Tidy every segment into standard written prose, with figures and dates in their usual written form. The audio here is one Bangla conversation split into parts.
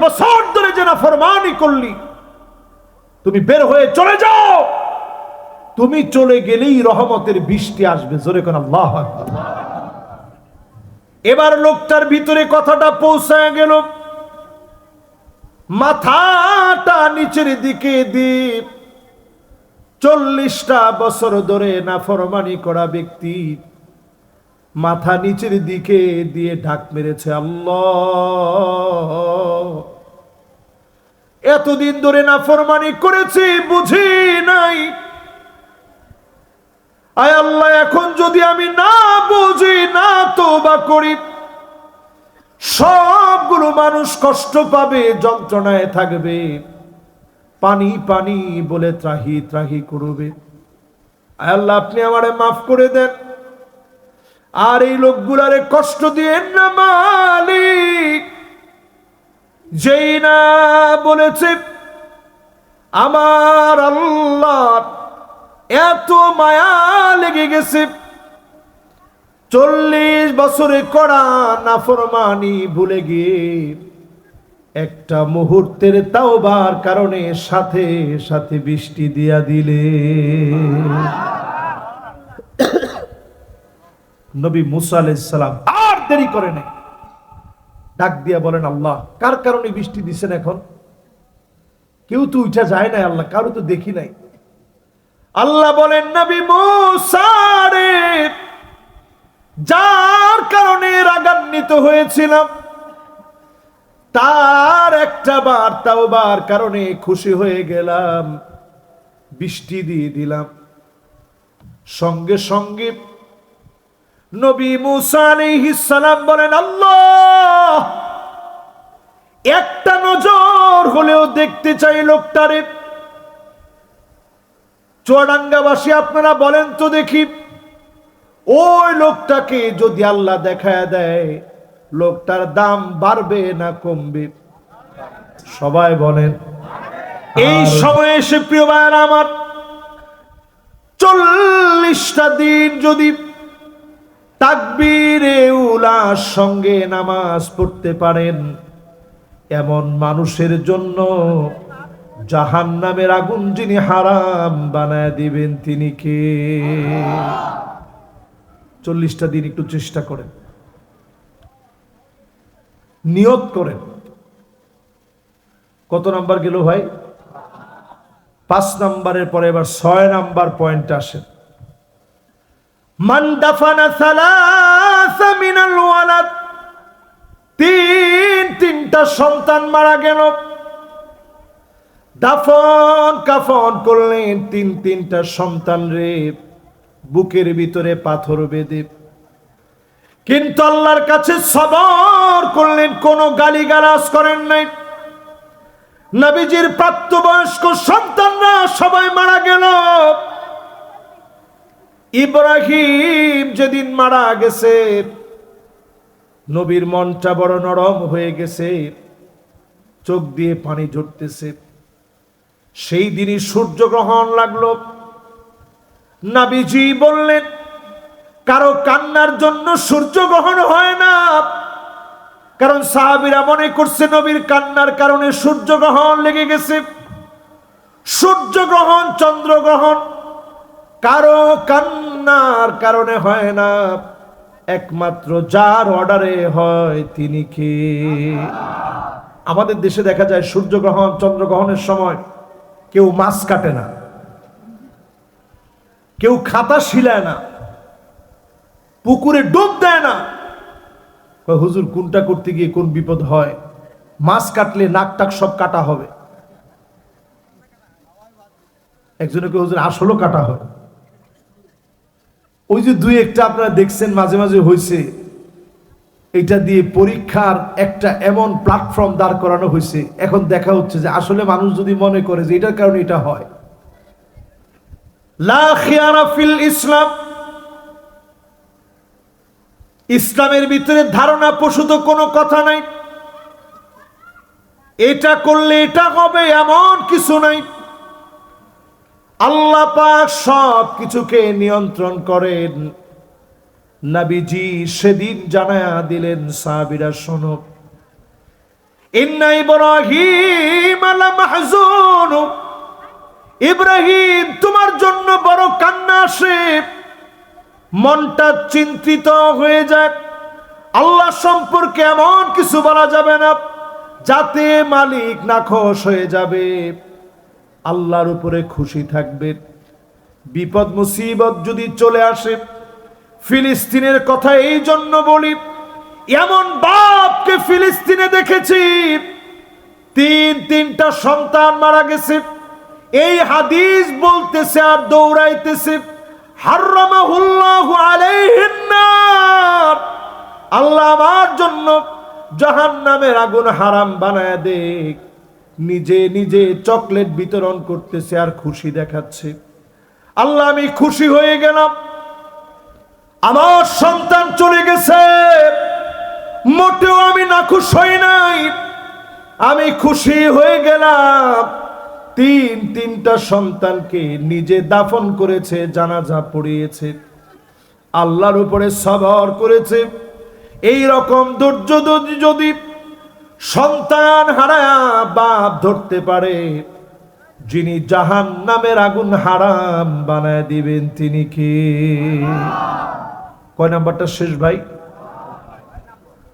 বছর ধরে যে নাফরমানি করলি, তুমি বের হয়ে চলে যাও। তুমি চলে গেলেই রহমতের বৃষ্টি আসবে। জোরে কোন আল্লাহু আকবার। এবার লোকটার ভিতরে কথাটা পৌঁছায় গেল, মাথাটা নিচের দিকে দিয়ে 40টা বছর ধরে নাফরমানি করা ব্যক্তি মাথা নিচের দিকে দিয়ে ঢাক মেরেছে। আল্লাহ, এতদিন ধরে নাফরমানি করেছি, বুঝি নাই। আয় আল্লাহ, এখন যদি আমি না বুঝি, না তওবা করি, সবগুলো মানুষ কষ্ট পাবে, যন্ত্রণায় থাকবে, পানি পানি বলে ত্রাহি ত্রাহি করবে। আয় আল্লাহ, আপনি আমারে মাফ করে দেন, আর এই লোকগুলারে কষ্ট দিয়েন না মালিক। যেই না বলেছে আমার আল্লাহ এত মায়া লেগে গেছে, 40 বছরে করা নাফরমানি ভুলে গিয়ে একটা মুহূর্তের তাওবার কারণে সাথে সাথে বৃষ্টি দিয়া দিলে। নবী মুসা আলাইহিস সালাম আর দেরি করে নাই, ডাক দিয়া বলেন, আল্লাহ কার কারণে বৃষ্টি দিছেন? এখন কেউ তো উঠা যায় না আল্লাহ, কারো তো দেখি নাই। আল্লাহ বলেন, নবী মুসা রে, যার কারণে রাগান্বিত হয়েছিলাম, তার একটা বার তাওবার কারণে খুশি হয়ে গেলাম, বৃষ্টি দিয়ে দিলাম। সঙ্গে সঙ্গে নবী মুসা আলাইহিস সালাম বলেন, আল্লাহ একটা নজর হলেও দেখতে চাই লোকটারে। চুয়াডাঙ্গাবাসী আপনারা বলেন তো দেখি, ওই লোকটাকে যদি আল্লাহ দেখায় দেয়, লোকটার দাম বাড়বে না কমবে? সবাই বলেন। এই সময়ে এসে প্রিয় ভাইরা আমার, 40টা দিন যদি তাকবীরে উলার সঙ্গে নামাজ পড়তে পারেন, এমন মানুষের জন্য জাহান্নামের আগুন যিনি হারাম বানায় দিবেন তিনি কে? 40টা দিন একটু চেষ্টা করেন, নিয়ত করেন। কত নাম্বার গেল ভাই? 5 নাম্বারের পরে এবার 6 নাম্বার পয়েন্ট আসে। মান দাফানা সালাসা মিনাল ওয়ালাদ, তিনটা সন্তান মারা গেল, দাফন কাফন করলেন তিনটা সন্তান রে, বুকের ভিতরে পাথর বেঁধে, কিন্তু আল্লাহর কাছে সবর করলেন, কোনো গালিগালাজ করেন নাই। নবীজির প্রাপ্তবয়স্ক সন্তানরা সবাই মারা গেল। ইব্রাহিম যেদিন মারা গেছে, নবীর মনটা বড় নরম হয়ে গেছে, চোখ দিয়ে পানি ঝরতেছে। সেই দিনই সূর্যগ্রহণ লাগলো। নবীজি বললেন, কারো কান্নার জন্য সূর্যগ্রহণ হয় না, কারণ সাহাবীরা মনে করছে নবীর কান্নার কারণে সূর্যগ্রহণ লেগে গেছে। সূর্যগ্রহণ, চন্দ্রগ্রহণ কারো কান্নার কারণে হয় না, একমাত্র যার অর্ডারে হয় তিনি কে? আমাদের দেশে দেখা যায় সূর্যগ্রহণ, চন্দ্রগ্রহণের সময় কেউ মাছ কাটে না, কেউ খাতা শিলায় না, পুকুরে ডুব দেয় না। হুজুর কোনটা করতে গিয়ে কোন বিপদ হয়? মাছ কাটলে নাক টাক সব কাটা হবে। একজনকে হুজুর আসলেও কাটা হয়। ওই যে 2-1টা আপনারা দেখছেন মাঝে মাঝে হয়েছে, এটা দিয়ে পরীক্ষার একটা এমন প্ল্যাটফর্ম দাঁড় করানো হয়েছে। এখন দেখা হচ্ছে যে আসলে মানুষ যদি মনে করে যে এটার কারণে এটা হয়। লা খিয়ারা ফিল ইসলাম, ইসলামের ভিতরে ধারণা প্রসূত কোনো কথা নাই। এটা করলে এটা হবে এমন কিছু নাই। আল্লাহ পাক সব কিছুকে নিয়ন্ত্রণ করেন। নবীজি সেদিন জানায়া দিলেন, সাহাবীরা শোনো, ইন্না ইব্রাহিম লামাহজুন, ইব্রাহিম তোমার জন্য বড় কান্না আসে, মনটা চিন্তিত হয়ে যায়। আল্লাহ সম্পর্কে এমন কিছু বলা যাবে না যাতে মালিক নাখোশ হয়ে যাবে, আল্লাহর উপরে খুশি থাকবে। বিপদ মুসিবত যদি চলে আসে, ফিলিস্তিনের কথা এই জন্য বলি, এমন বাপকে ফিলিস্তিনে দেখেছি, তিনটা সন্তান মারা গেছে। এই হাদিস বলতেছে আর দৌড়াইতেছে, হারামাহুল্লাহু আলাইহিন নার, আল্লাহ আমার জন্য জাহান্নামের আগুন হারাম বানায় দেখ। নিজে নিজে চকলেট বিতরণ করতেছে আর খুশি দেখাচ্ছে। আল্লাহ আমি খুশি হয়ে গেলাম, আমার সন্তান চলে গেছে, মোটেও আমি নাখুশ হই নাই, আমি খুশি হয়ে গেলাম। তিনটা সন্তানকে নিজে দাফন করেছে, জানাজা পড়িয়েছে, আল্লাহর উপরে সবর করেছে। এই রকম ধৈর্য যদি সন্তান হারায়া বাপ ধরতে পারে, যিনি জাহান্নামের আগুন হারাম বানায় দিবেন তিনি কে? কয় নাম্বারটা শেষ ভাই?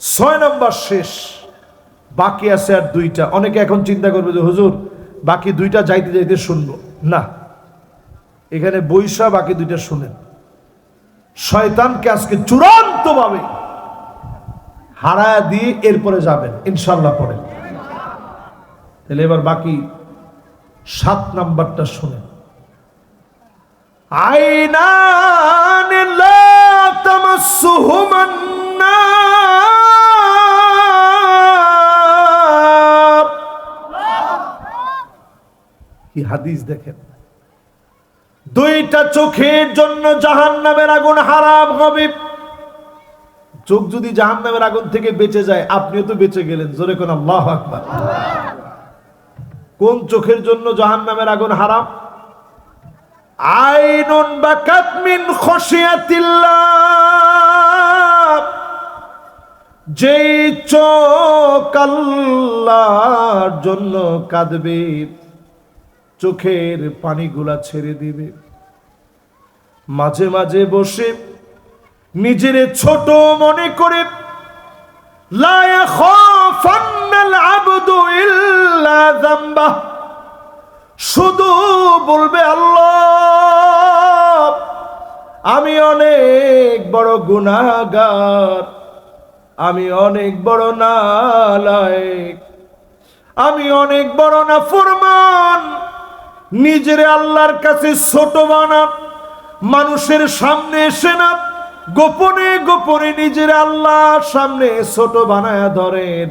6 নাম্বার শেষ। বাকি আছে আর 2টা। অনেকে এখন চিন্তা করবে যে হুজুর বাকি 2টা যাইতে যাইতে শুনবো না, এখানে বৈশা বাকি 2টা শুনেন। শয়তানকে আজকে চূড়ান্ত ভাবে হারায় দিয়ে এরপরে যাবেন ইনশাল্লাহ পরে। তাহলে এবার বাকি 7 নাম্বারটা শুনেন। আইনান লা তামাসসুহুমান নার, কি হাদিস দেখেন, 2টা চোখের জন্য জাহান্নামের আগুন হারাম হবে। চোখ যদি জাহান্নামের আগুন থেকে বেঁচে যায়, আপনিও তো বেঁচে গেলেন। জোরে কোন আল্লাহু আকবার। কোন চোখের জন্য জাহান্নামের আগুন হারাম? আইনুন বাকাত মিন খশিয়াতিল্লাহ, যেই চোখ আল্লাহর জন্য কাঁদবে, চোখের পানিগুলা ছেড়ে দিবে। মাঝে মাঝে বসে নিজের ছোট মনে করে, লা ইয়াখাফান্নাল আবদু ইল্লা যামবাহ, শুধু বলবে আল্লাহ আমি অনেক বড় গুনাহগার, আমি অনেক বড় নালায়েক, আমি অনেক বড় নাফরমান। নিজের আল্লাহর কাছে ছোট বানান, মানুষের সামনে এসে না, গোপনে গোপনে নিজের আল্লাহর সামনে ছোট বানায়া ধরেন।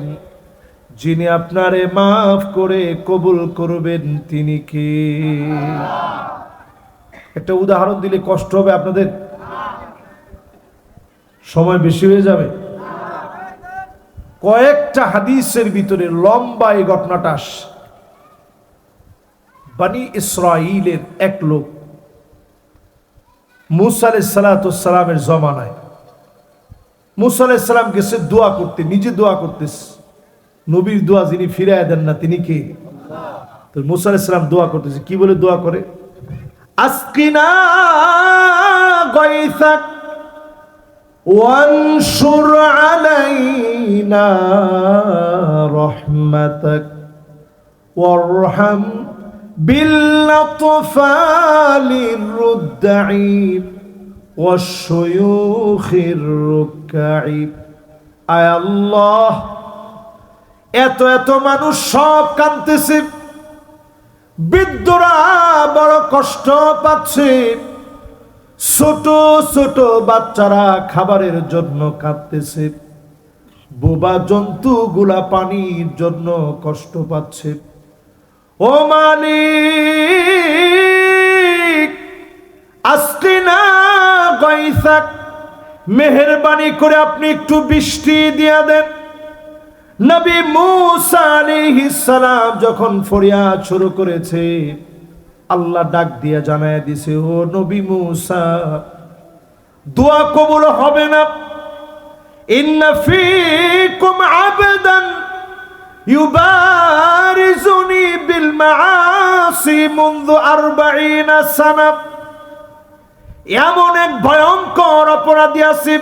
যিনি আপনারে মাফ করে কবুল করবেন তিনি কে? একটা উদাহরণ দিলে কষ্ট হবে আপনাদের, সময় বেশি হয়ে যাবে। কয়েকটা হাদিসের ভিতরে লম্বা এই ঘটনাটা আসে। বনি ইসরাইলের এক লোক মুসা আলাইহিস সালামের জমানায়, মুসা আলাইহিস সালাম গেছে দোয়া করতে, নিজে দোয়া করতেছে। নবীর দোয়া যিনি ফিরায় দেন না তিনি কে? তো মুসা আলাইহিস সালাম দোয়া করতেছে। কি বলে দোয়া করে? আসকিনা গায়সাক ওয়ানশুর আলাইনা রাহমাতাক ওয়ারহাম বিল্লাতফালির রুদ্দাই ওয়াশয়ুখির রুকআই। আয় আল্লাহ, এত এত মানুষ সব কাঁদতেছে, বৃদ্ধরা বড় কষ্ট পাচ্ছে, ছোট ছোট বাচ্চারা খাবারের জন্য কাঁদতেছে, বোবা জন্তুগুলা পানির জন্য কষ্ট পাচ্ছে। ও মালিক, আসকিনা গায়সাক, মেহেরবানি করে আপনি একটু বৃষ্টি দিয়া দেন। নবী মুসা আলাইহিস সালাম যখন ফরিয়াদ শুরু করেছে, আল্লাহ ডাক দিয়া জানায় দিছে, ও নবী মুসা, দোয়া কবুল হবে না। ইন্না ফীকুম আবদান ইউবারিজুনি বিল মাআসি মুনযু 40 সানা। এমন এক ভয়ঙ্কর অপরাধী আছে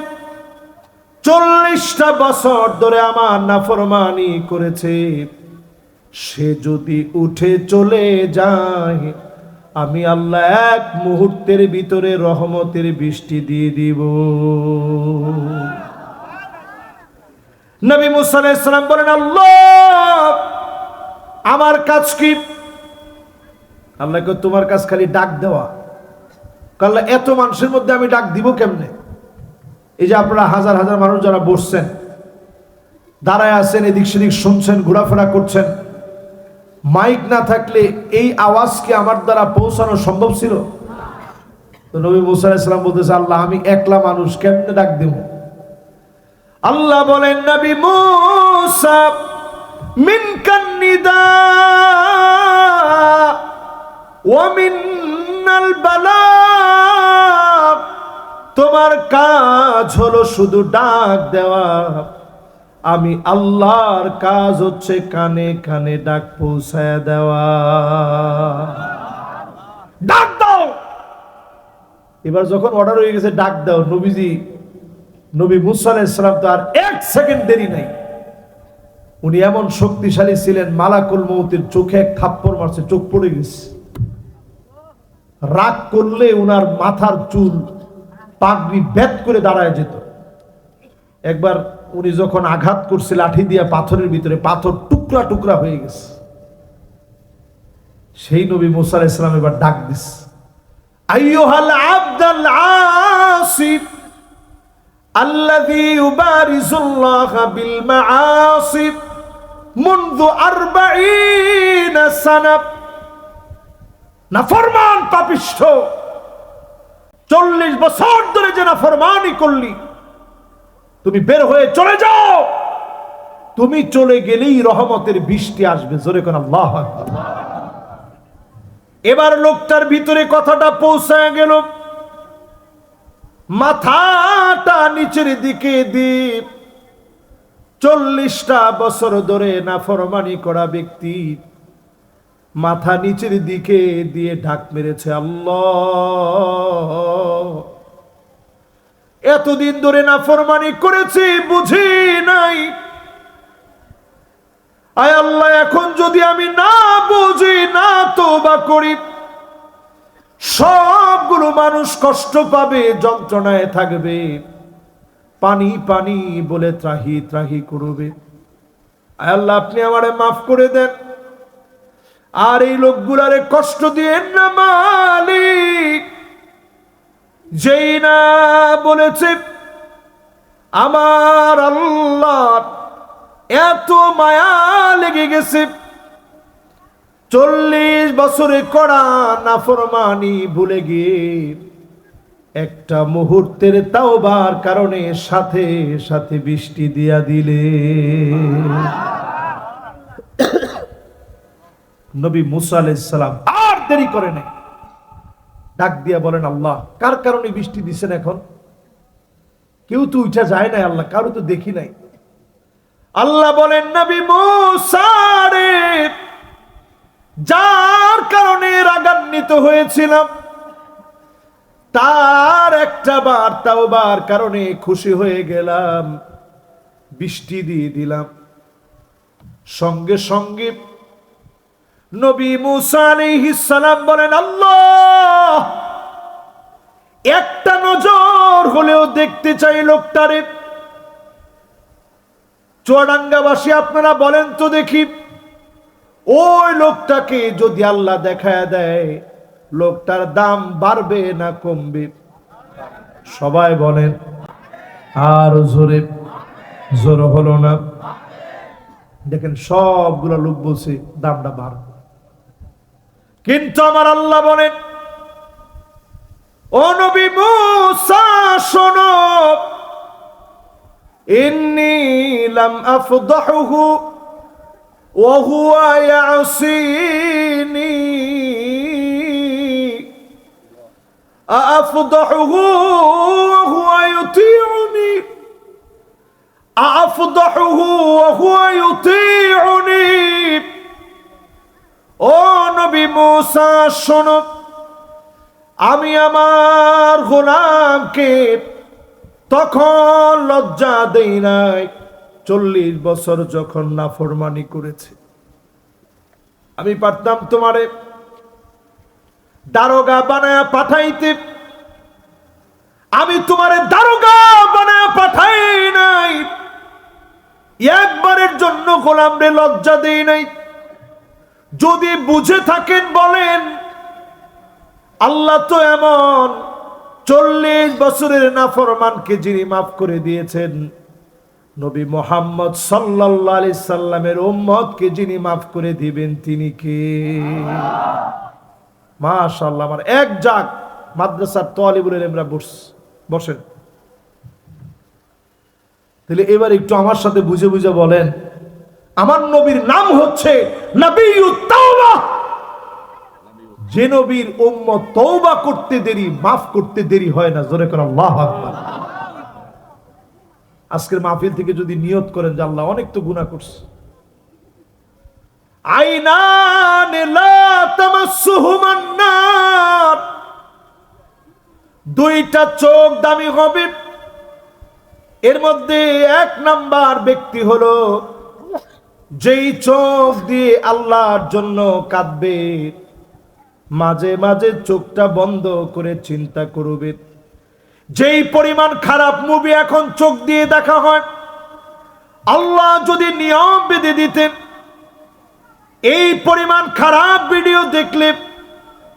40টা বছর ধরে আমার নাফরমানি করেছে। সে যদি উঠে চলে যায়, আমি আল্লাহ এক মুহূর্তের ভিতরে রহমতের বৃষ্টি দিয়ে দিব। নবী মুসা আলাইহিস সালাম বলেন, আল্লাহ আমার কাজ কি? আল্লাহকে তোমার কাজ খালি ডাক দেওয়া। আল্লাহ এত মানুষের মধ্যে আমি ডাক দিব কেমনে? এই যে আপনারা হাজার হাজার মানুষ যারা বসছেন, দাঁড়ায় আছেন, এদিক সেদিক শুনছেন, ঘোরাফেরা করছেন, মাইক না থাকলে এই আওয়াজ কি আমার দ্বারা পৌঁছানো সম্ভব ছিল? তো নবী মুসা আলাইহিস সালাম বলতেছে, আল্লাহ আমি একলা মানুষ, কেমনে ডাক দেব? আল্লাহ বলেন, নবী মুসা মিনকান নিদা ওয়া মিনাল বালাগ, তোমার কাজ হলো শুধু ডাক দেওয়া, আমি আল্লাহর কাজ হচ্ছে কানে কানে ডাক পৌঁছায় দেওয়া। ডাক দাও। এবার যখন অর্ডার হয়ে গেছে ডাক দাও, নবী মুসা আলাইহিস সালাম তো আর 1 সেকেন্ড দেরি নাই। উনি এমন শক্তিশালী ছিলেন, মালাকুল মউতের চোখে এক থাপ্পড় মারছে, চোখ পড়ে গেছে। রাগ করলে উনার মাথার চুল পাগড়ি বেত করে দাঁড়ায় যেত। একবার উনি যখন আঘাত করছে লাঠি দিয়ে পাথরের ভিতরে, পাথর টুকরা টুকরা হয়ে গেছে। সেই নবী মুসা আলাইহিস সালাম এবার ডাক দিস, আইয়ুহাল আবদাল আসিফ আল্লাযী ইউবারিজুল্লাহ বিল মাআসি মুনযু 40 সানা। নাফরমান পাপিষ্ঠ, 40 বছর ধরে যে নাফরমানি করলি, তুমি বের হয়ে চলে যাও। তুমি চলে গেলেই রহমতের বৃষ্টি আসবে। জোরে কোন আল্লাহু আকবার। এবার লোকটার ভিতরে কথাটা পৌঁছায় গেল, মাথাটা নিচের দিকে দিয়ে 40টা বছর ধরে নাফরমানি করা ব্যক্তি মাথা নিচের দিকে দিয়ে ঢাক মেরেছে, আল্লাহ এতদিন ধরে নাফরমানি করেছি, বুঝি নাই। আয় আল্লাহ, এখন যদি আমি না বুঝি, না তওবা করি, সবগুলো মানুষ কষ্ট পাবে, যন্ত্রণায় থাকবে, পানি পানি বলে ত্রাহি ত্রাহি করবে। আয় আল্লাহ, আপনি আমারে মাফ করে দেন, আর এই লোকগুলারে কষ্ট দিয়েন না মালিক। যেই না বলেছে আমার আল্লাহ এত মায়া লেগে গেছে, 40 বছরে করা নাফরমানি ভুলে গিয়ে একটা মুহূর্তের তাওবার কারণে সাথে সাথে বৃষ্টি দিয়া দিলে। নবী মুসা আলাইহিস সালাম আর দেরি করে নাই, ডাক দিয়া বলেন, আল্লাহ কার কারণে বৃষ্টি দিচ্ছেন? এখন কেউ তো উঠা যায় নাই, আল্লাহ কারো তো দেখি নাই। আল্লাহ বলেন, নবী মুসা রে, যার কারণে রাগান্বিত হয়েছিলাম, তার একটা বার তাওবার কারণে খুশি হয়ে গেলাম, বৃষ্টি দিয়ে দিলাম। সঙ্গে সঙ্গে নবী মুসা আলাইহিস সালাম বলেন, আল্লাহ একটা নজর হলেও দেখতে চাই লোকটারে। চুয়াডাঙ্গাবাসী আপনারা বলেন তো দেখি, ওই লোকটাকে যদি আল্লাহ দেখায় দেয়, লোকটার দাম বাড়বে না কমবে? সবাই বলেন, আর জোরে। জোর হলো না। দেখেন সবগুলো লোক বলছে দামটা বাড়বে, কিন্তু আমার আল্লাহ বলেন, ও নবী মুসা শোনো, ইন্নী লাম আফদাহুহু ওয়া হুয়া ইয়াসিনি আফদাহুহু ওয়া হুয়া ইউতিউনি। আফদাহুহু ওয়া হুয়া ইউতিউনি। ও নবী মূসা শোনো, আমি আমার গোলামকে তখন লজ্জা দেই নাই 40 বছর যখন নাফরমানি করেছে। আমি পারতাম তোমারে দারোগা বানায়া পাঠাইতে, আমি তোমারে দারোগা বানায়া পাঠাই নাই, একবারের জন্য গোলামরে লজ্জা দেই নাই। যদি বুঝে থাকেন বলেন, আল্লাহ তো এমন 40 বছরের নাফরমানকে যিনি মাফ করে দিয়েছেন, নবী মুহাম্মদ সাল্লাল্লাহু আলাইহি সাল্লামের উম্মতকে যিনি মাফ করে দিবেন তিনি কে? মাশাআল্লাহ। আমার এক জাগ মাদ্রাসার তালিবুল ইলমরা বসেন। তাহলে এবার একটু আমার সাথে বুঝে বুঝে বলেন, আমার নবীর নাম হচ্ছে নবিয়্যুত তাওবা। যে নবীর উম্মত তওবা করতে দেরি, মাফ করতে দেরি হয় না। জোরে করে আল্লাহু আকবার। আজকের মাহফিল থেকে যদি নিয়ত করেন যে আল্লাহ অনেক তো গুনাহ করছি, আইনান লা তামাসসুহুমান নার, দুইটা চোখ দামি হবে। এর মধ্যে 1 নাম্বার ব্যক্তি হলো যেই চোখ দিয়ে আল্লাহর জন্য কাঁদবে, মাঝে মাঝে চোখটা বন্ধ করে চিন্তা করবে। যেই পরিমাণ খারাপ মুভি এখন চোখ দিয়ে দেখা হয়, আল্লাহ যদি নিয়ম বেঁধে দিতেন এই পরিমাণ খারাপ ভিডিও দেখলে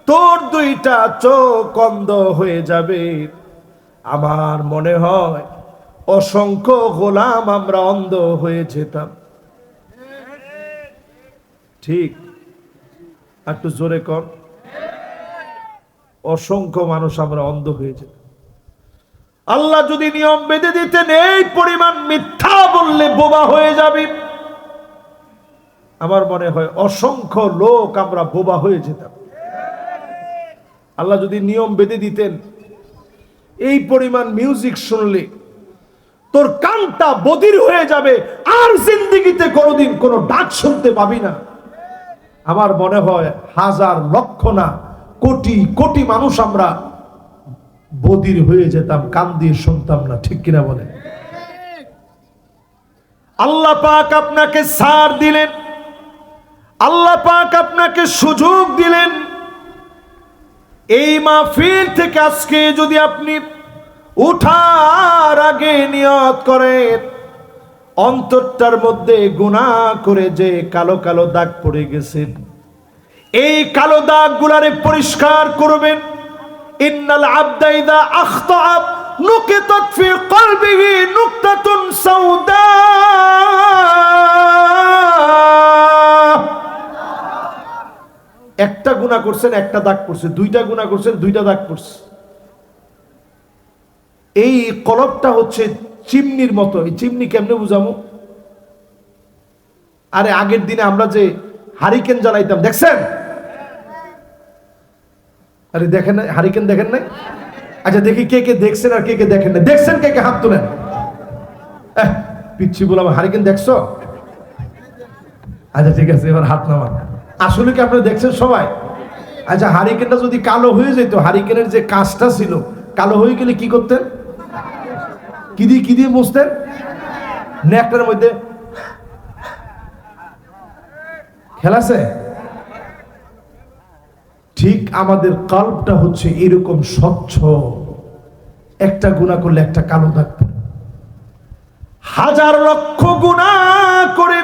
তোর দুইটা চোখ অন্ধ হয়ে যাবে, আমার মনে হয় অসংখ্য গোলাম আমরা অন্ধ হয়ে যেতাম। ঠিক? একটু জোরে কর। অসংখ্য মানুষ আমরা অন্ধ হয়ে যেতাম। আল্লাহ যদি নিয়ম বেঁধে দিতেন এই পরিমাণ মিথ্যা বললে বোবা হয়ে যাবে, আমার মনে হয় অসংখ্য লোক আমরা বোবা হয়ে যেতাম। আল্লাহ যদি নিয়ম বেঁধে দিতেন এই পরিমাণ মিউজিক শুনলে তোর কানটা বধির হয়ে যাবে, আর জিন্দেগিতে কোনোদিন কোনো ডাক শুনতে পাবি না, আমার মনে হয় হাজার লক্ষ না কোটি কোটি মানুষ আমরা বধির হয়ে যেতাম, কান দিয়ে শুনতাম না। ঠিক কিনা বলে? আল্লাহ পাক আপনাকে ছাড় দিলেন, আল্লাহ পাক আপনাকে সুযোগ দিলেন। এই মাহফিল থেকে আজকে যদি আপনি উঠার আগে নিয়ত করেন অন্তরটার মধ্যে গুনাহ করে যে কালো কালো দাগ পড়ে গেছে, এই কালো দাগ গুলারে পরিষ্কার করবেন। ইন্নাল আবদা ইযা আখতা নুকিতাত ফি কলবিহি নুকতাতুন সাউদা, একটা গুনাহ করছেন একটা দাগ পড়ছে, দুইটা গুনাহ করছেন দুইটা দাগ পড়ছে। এই কলবটা হচ্ছে চিমনির মতো। এই চিমনি কেমনে বুঝামো? আরে আগের দিনে আমরা যে হারিকেন জ্বালাইতাম দেখছেন? আরে দেখেন না হারিকেন, দেখেন নাই? আচ্ছা দেখি কে কে দেখছেন আর কে কে দেখেন না। দেখছেন কে কে হাত তোলেন। পিচ্ছি বললাম হারিকেন দেখছো? আচ্ছা ঠিক আছে, এবার হাত নামান। আসলে কি আপনারা দেখছেন সবাই? আচ্ছা হারিকেনটা যদি কালো হয়ে যেত, হারিকেনের যে কাজটা ছিল কালো হয়ে গেলে কি করতেন? কি দিয়ে মুছতেন? নেকটার মধ্যে খেলাছে। ঠিক আমাদের কলবটা হচ্ছে এরকম স্বচ্ছ, একটা গুনাহ করলে একটা কালো দাগ পড়ে। হাজার লক্ষ গুনাহ করে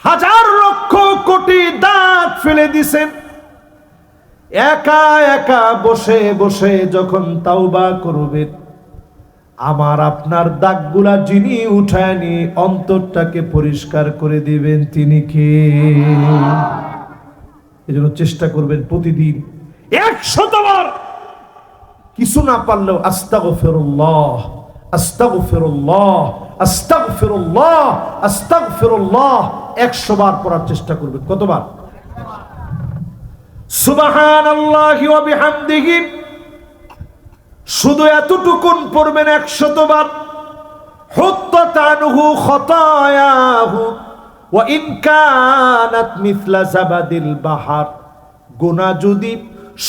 হাজার লক্ষ কোটি দাগ ফেলে দিছেন, একা একা বসে বসে যখন তাওবা করবেন, আমার আপনার দাগগুলা যিনি উঠায় নিয়ে অন্তরটাকে পরিষ্কার করে দিবেন তিনি কে? এজন্য চেষ্টা করবেন প্রতিদিন 100 বার, কিছু না পারলেও আস্তাগফিরুল্লাহ আস্তাগফিরুল্লাহ আস্তাগফিরুল্লাহ আস্তাগফিরুল্লাহ 100 বার পড়ার চেষ্টা করবেন। কতবার? সুবহানাল্লাহি ওয়া বিহামদিহি, শুধু এতটুকুন পড়বেন 100 বার। হুত্তাত আনহু খতায়াহু ওয়া ইন কানাত মিছলা জাবাদিল বাহার, গুনাহ যদি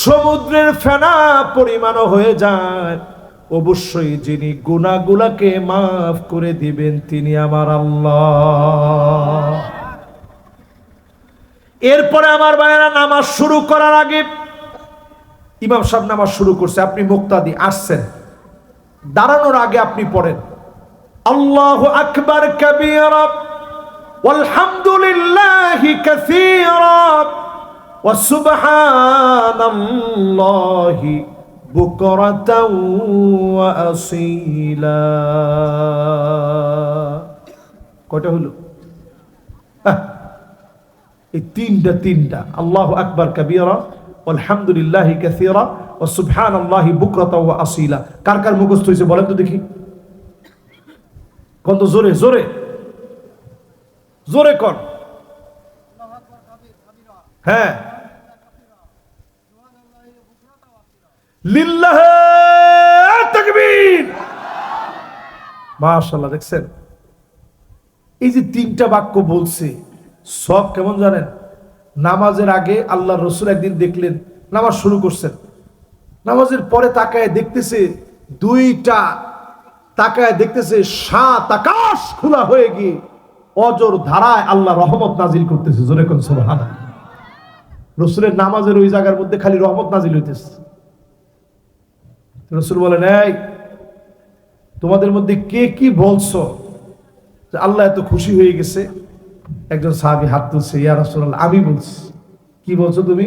সমুদ্রের ফেনা পরিমাণ হয়ে যায়, অবশ্যই যিনি গুনাহগুলোকে মাফ করে দিবেন তিনি আমার আল্লাহ। এরপরে আমার ভাইয়েরা, নামাজ শুরু করার আগে ইমাম সাহেব নামাজ শুরু করছে, আপনি মুক্তাদি আসছেন, দাঁড়ানোর আগে আপনি পড়েন আল্লাহু আকবার কাবীরা ওয়ালহামদুলিল্লাহি কাসীরা ওয়া সুবহানাল্লাহি বুকরাতাও ওয়া আসীলা। কয়টা হলো? এই তিনটা আল্লাহু আকবার কাবীরা আলহামদুলিল্লাহি কাসীরা ওয়া সুবহানাল্লাহি বুকরাতাও ওয়া আসীলা। কার কার মুখস্থ হয়েছে বলেন তো দেখি, কোন তো জোরে জোরে জোরে কর। হ্যাঁ, লিল্লাহি তাকবীর। মাশাআল্লাহ। দেখছেন এই যে তিনটা বাক্য বলছে, সব কেমন জানেন? নামাজের আগে আল্লাহ রসুল একদিন দেখলেন, নামাজ শুরু করছেন, নামাজের পরে তাকায় দেখতেছে দুইটা, তাকায় দেখতেছে 7 আকাশ খোলা হয়ে গিয়ে অজর ধারায় আল্লাহ রহমত নাজিল করতেছে। জোরে কোন সুবহানাল্লাহ। রসুলের নামাজের ওই জায়গার মধ্যে খালি রহমত নাজিল হইতেছে। রসুল বলেন, এই তোমাদের মধ্যে কে কি বলছো যে আল্লাহ এত খুশি হয়ে গেছে? একজন সাহাবী হাত তুলছে, ইয়া রাসূলুল্লাহ আমি বলছি। কি বলছো তুমি?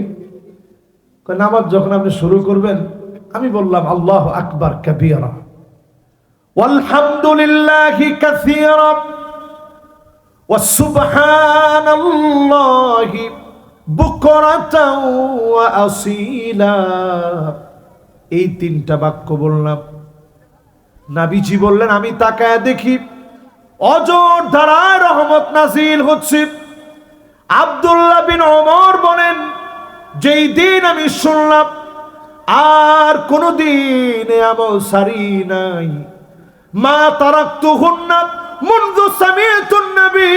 নামাজ যখন আপনি শুরু করবেন আমি বললাম আল্লাহু আকবার কাবীরা ওয়ালহামদুলিল্লাহি কাসীরা ওয়া সুবহানাল্লাহি বুকরাতাও ওয়া আসীলা। এই তিনটা বাক্য বললাম। নবীজি বললেন, আমি তাকায় দেখি অজর ধারায় রহমত নাজিল হচ্ছে। আব্দুল্লাহ বিন ওমর বলেন, যেই দিন আমি শুনলাম আর কোনদিন আমল সারি নাই, মা তারাকতুহুন্না মুনযু সামিআতুন নবী,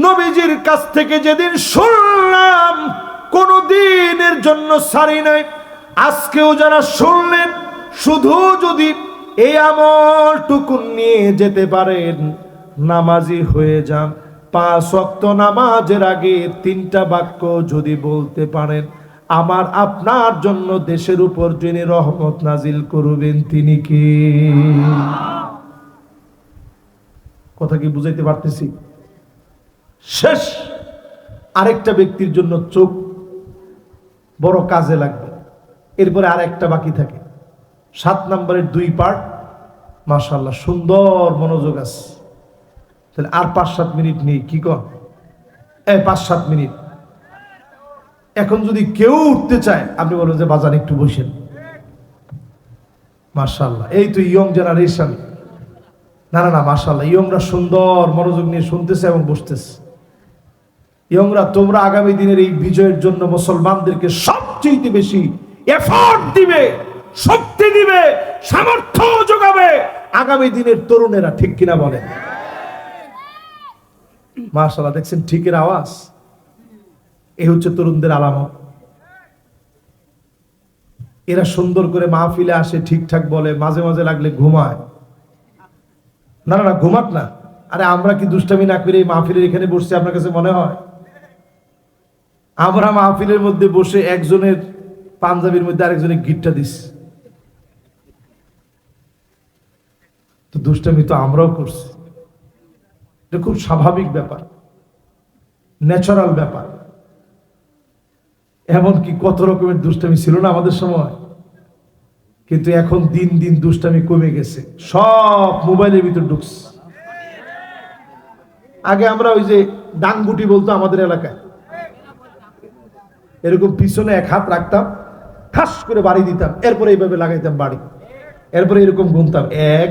নবীজির কাছ থেকে যেদিন শুনলাম কোনদিনের জন্য সারি নাই। আজকেও যারা শুনলেন, শুধু যদি এই আমলটুকু নিয়ে যেতে পারেন, নামাজি হয়ে যান। 5 ওয়াক্ত নামাজের আগে তিনটা বাক্য যদি বলতে পারেন, আমার আপনার জন্য দেশের উপর যিনি রহমত নাজিল করবেন তিনি কে? কথা কি বুঝাইতে পারতেছি? শেষ আরেকটা ব্যক্তির জন্য চোখ বড় কাজে লাগবে, এরপরে আরেকটা বাকি থাকে। 7 নম্বরের 2 পার্ট মাশাআল্লাহ সুন্দর মনোযোগ আছে। তাহলে আর 5-7 মিনিট নেই, কি কর? 5-7 মিনিট। এখন যদি কেউ উঠতে চায় আপনি বলবেন যে বাজান একটু বসেন। মাশাআল্লাহ, এই তো ইয়ং জেনারেশন। না না না, মাশাআল্লাহ, ইয়ংরা সুন্দর মনোযোগ নিয়ে শুনতেছে এবং বসতেছে। ইয়ংরা, তোমরা আগামী দিনের এই বিজয়ের জন্য মুসলমানদেরকে সবচেয়ে বেশি এফোর্ট দিবে, শক্তি দিবে, সামর্থ্য যোগাবে আগামী দিনের তরুণেরা, ঠিক কিনা বলেন? মাশাআল্লাহ, দেখছেন ঠিকের আওয়াজ? এই হচ্ছে তরুণদের আলামত। এরা সুন্দর করে মাহফিলে আসে, ঠিকঠাক বলে, মাঝে মাঝে লাগলে ঘুমায়। না না না, ঘুমাক না। আরে আমরা কি দুষ্টামি না করে এই মাহফিলের এখানে বসছি আপনার কাছে মনে হয়? আমরা মাহফিলের মধ্যে বসে একজনের পাঞ্জাবির মধ্যে আরেকজনের গিটটা দিস, তো দুষ্টামি তো আমরাও করছি। এটা খুব স্বাভাবিক ব্যাপার, ন্যাচারাল ব্যাপার। এমনকি কত রকমের দুষ্টামি ছিল না আমাদের সময়, কিন্তু এখন দিন দিন দুষ্টামি কমে গেছে, সব মোবাইলের ভিতর ঢুকছে। আগে আমরা ওই যে ডাংগুটি বলতো আমাদের এলাকায়, এরকম পিছনে 1 হাত রাখতাম, ঠাস করে বাড়ি দিতাম, এরপরে এইভাবে লাগাইতাম বাড়ি, এরপরে এরকম গুনতাম 1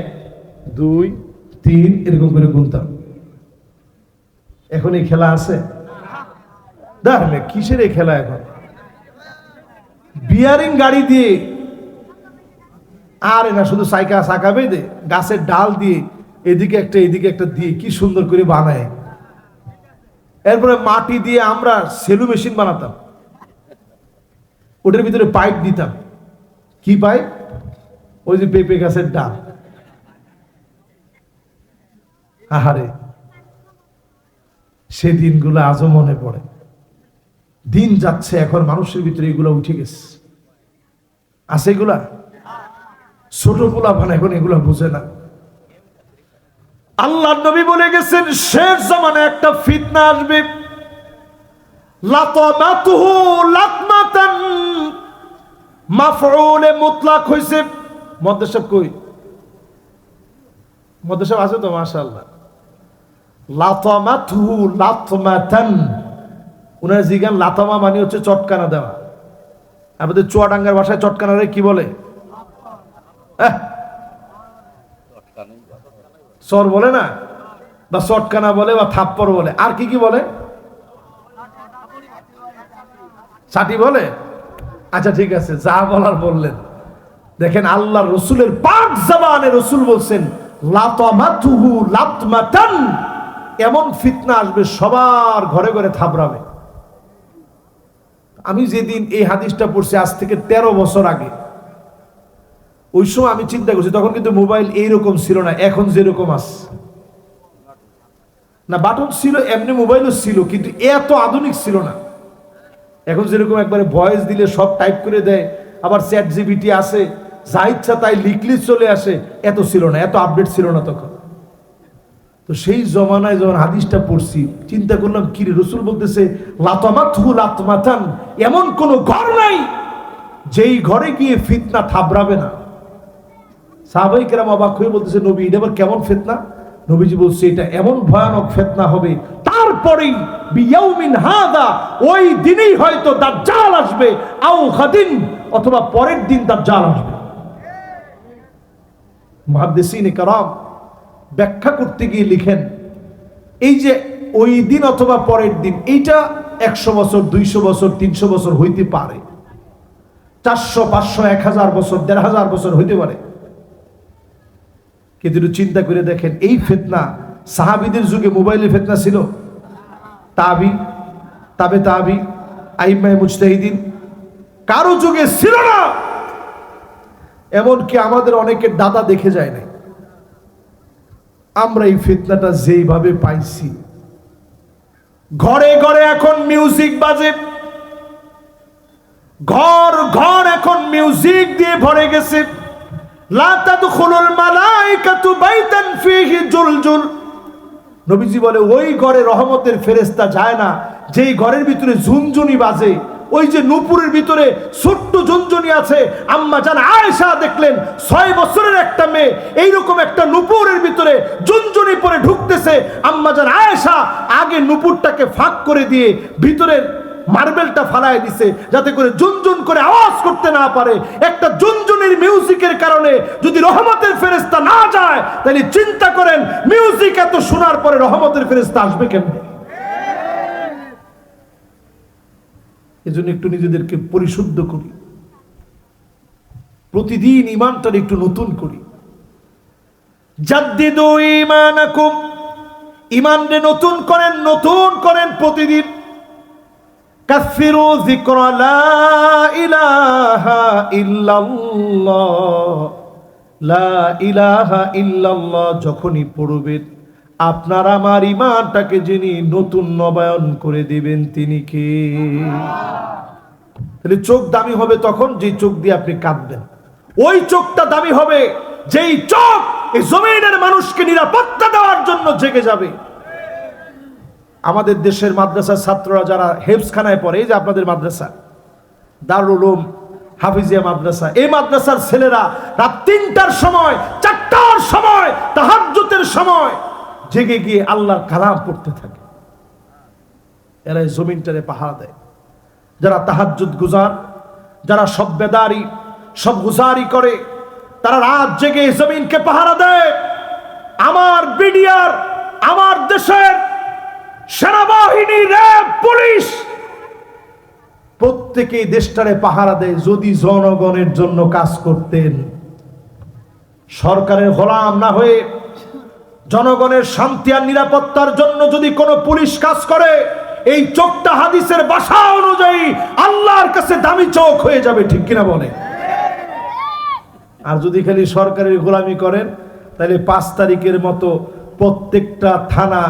2 3 এরকম করে গুনতাম। এখন এই খেলা আছে? দেখলে কিসের এই খেলা? এখন বিয়ারিং গাড়ি দিয়ে, আর না শুধু সাইকা সাকা বেঁধে গাছের ডাল দিয়ে এদিকে একটা দিয়ে কি সুন্দর করে বানায়। এরপরে মাটি দিয়ে আমরা সেলু মেশিন বানাতাম, ওটার ভিতরে পাইপ দিতাম। কি পাইপ? ওই যে পেঁপে গাছের ডাল। আহারে, সে দিনগুলো আজও মনে পড়ে। দিন যাচ্ছে, এখন মানুষের ভিতরে এগুলো উঠে গেছে। আছে এগুলা? ছোট পোলা মানে এখন এগুলা বুঝে না। আল্লাহ নবী বলে গেছেন শেষ জামানায় একটা ফিতনা আসবে, লাতামাতুহু লাতমাতান, মাফউলে মুতলাক হইছে। মদ্দেশব কই? মদ্দেশব আছে তো? মাশাআল্লাহ। লাতামাতুহু লাতমাতান, উনার জিগান লাতামা মানে হচ্ছে চটকানা দেওয়া। আমাদের চুয়াডাঙ্গার ভাষায় চটকানারে কি বলে? চর বলে না, বা চটকানা বলে, বা থাপ্পড় বলে। আর কি কি বলে? ছাটি বলে। আচ্ছা ঠিক আছে, যা বলার বললেন। দেখেন আল্লাহর রসুলের পাক জবানে রসুল বলছেন লাতামাতুহু লাতমাতান, এমন ফিতনা আসবে সবার ঘরে ঘরে থাবড়াবে। আমি যেদিন এই হাদিসটা পড়ছি আজ থেকে 13 বছর আগে, ওই সময় আমি চিন্তা করছি, তখন কিন্তু মোবাইল এইরকম ছিল না এখন যেরকম আছে। না, বাটন ছিল, এমনি মোবাইলও ছিল, কিন্তু এত আধুনিক ছিল না। এখন যেরকম একবারে ভয়েস দিলে সব টাইপ করে দেয়, আবার চ্যাট জিপিটি আছে, যা ইচ্ছা তাই লিখলে চলে আসে, এত ছিল না, এত আপডেট ছিল না তখন। তো সেই জমানায় যখন হাদিসটা পড়ছি, চিন্তা করলাম কি রে, রসুল বলতেছে লাতামাতুহু লাতমাতান, এমন কোন ঘর নাই যেই ঘরে গিয়ে ফিতনা থাবড়াবে না। সাহাবায়ে কেরাম অবাক হয়ে বলতেছে নবী, এটা আবার কেমন ফিতনা? নবীজি বলছে এটা এমন ভয়ানক ফিতনা হবে, তারপরেই বিয়াউমিন হাদা, ওই দিনেই হয়তো দাজ্জাল আসবে, আও গাদিন, অথবা পরের দিন দাজ্জাল আসবে। মুহাদ্দিসিনে কেরাম ব্যাখ্যা করতে গিয়ে লিখেন, এই যে ওই দিন অথবা পরের দিন, এইটা 100 বছর, 200 বছর, 300 বছর হইতে পারে, 400, 500, 1000 বছর, 1500 বছর হইতে পারে। কিন্তু চিন্তা করে দেখেন, এই ফিতনা সাহাবীদের যুগে মোবাইলের ফিতনা ছিল? তাবি, তাবে তাবি, আইম্মায়ে মুজতাহিদিন কারো যুগে ছিল না। এমনকি আমাদের অনেকের দাদা দেখে যায় নাই। আমরা এই ফিতনাটা যেইভাবে পাইছি, ঘরে ঘরে এখন মিউজিক বাজে, ঘর ঘর এখন মিউজিক দিয়ে ভরে গেছে। লা তাদখুলুল মালাইকাতু বাইতান ফীহি জুলজুল, নবীজি বলে ওই ঘরে রহমতের ফেরেশতা যায় না যেই ঘরের ভিতরে ঝুনঝুনি বাজে। ওই যে নূপুরের ভিতরে ছোট্ট ঝুনঝুনি আছে, আম্মা জান আয়েশা দেখলেন 6 বছরের একটা মেয়ে এইরকম একটা নূপুরের ভিতরে ঝুনঝুনি পরে ঢুকতেছে। আম্মা জান আয়েশা আগে নূপুরটাকে ফাঁক করে দিয়ে ভিতরের মার্বেলটা ফালায় দিছে, যাতে করে ঝুনঝুন করে আওয়াজ করতে না পারে। একটা ঝুনঝুনির মিউজিকের কারণে যদি রহমতের ফেরেশতা না যায়, তাহলে চিন্তা করেন মিউজিক এত শোনার পরে রহমতের ফেরেশতা আসবে কেমনে? এজন্য একটু নিজেদেরকে পরিশুদ্ধ করি, প্রতিদিন ঈমানটার একটু নতুন করি। জাদ্দিদু ঈমানাকুম, ঈমানকে নতুন করেন প্রতিদিন। কাসসিরু যিকরা লা ইলাহা ইল্লাল্লাহ, লা ইলাহা ইল্লাল্লাহ যখনই পড়বেন, আপনার আমার ঈমানটাকে যিনি নতুন নবায়ন করে দিবেন তিনি কে? তাহলে চোখ দামি হবে তখন যে চোখ দিয়ে আপনি কাঁদবেন। ওই চোখটা দামি হবে যেই চোখ এই জমিনের মানুষকে নিরাপত্তা দেওয়ার জন্য জেগে যাবে। আমাদের দেশের মাদ্রাসার ছাত্ররা যারা হেফজখানায় পড়ে, এই যে আপনাদের মাদ্রাসা দারুল উলুম হাফিজিয়া মাদ্রাসা, এই মাদ্রাসার ছেলেরা রাত 3টার সময়, 4টার সময়, তাহাজ্জুদের সময় জেগে গিয়ে আল্লাহর কালাম পড়তে থাকে। এরা জমিনটারে পাহারা দেয়। যারা তাহাজ্জুদ গুজার, যারা সব বেদারি, সব গুজারি করে, তারা রাত জেগে জমিনকে পাহারা দেয়। আমার বিডিআর, আমার দেশের সেনাবাহিনী, র্যাব, পুলিশ প্রত্যেকেই দেশটারে পাহারা দেয়। যদি জনগণের জন্য কাজ করতেন, সরকারের গোলাম না হয়ে জনগণের শান্তি আর নিরাপত্তার জন্য যদি কোনো পুলিশ কাজ করে, এই চোখটা হাদিসের ভাষা অনুযায়ী আল্লাহর কাছে দামি চোখ হয়ে যাবে, ঠিক কিনা বলে? আর যদি খালি সরকারের গোলামি করেন, তাহলে 5 তারিখের মতো প্রত্যেকটা থানা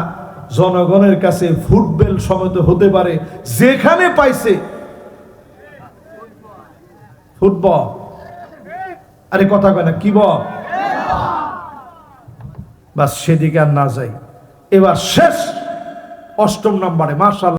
জনগণের কাছে ফুটবল সমেত হতে পারে, যেখানে পাইছে ফুটবল। আরে কথা কয় না, কি বল? বাস সেদিকে আর না যাই। এবার শেষ 8ম নম্বরে, মাশাআল্লাহ।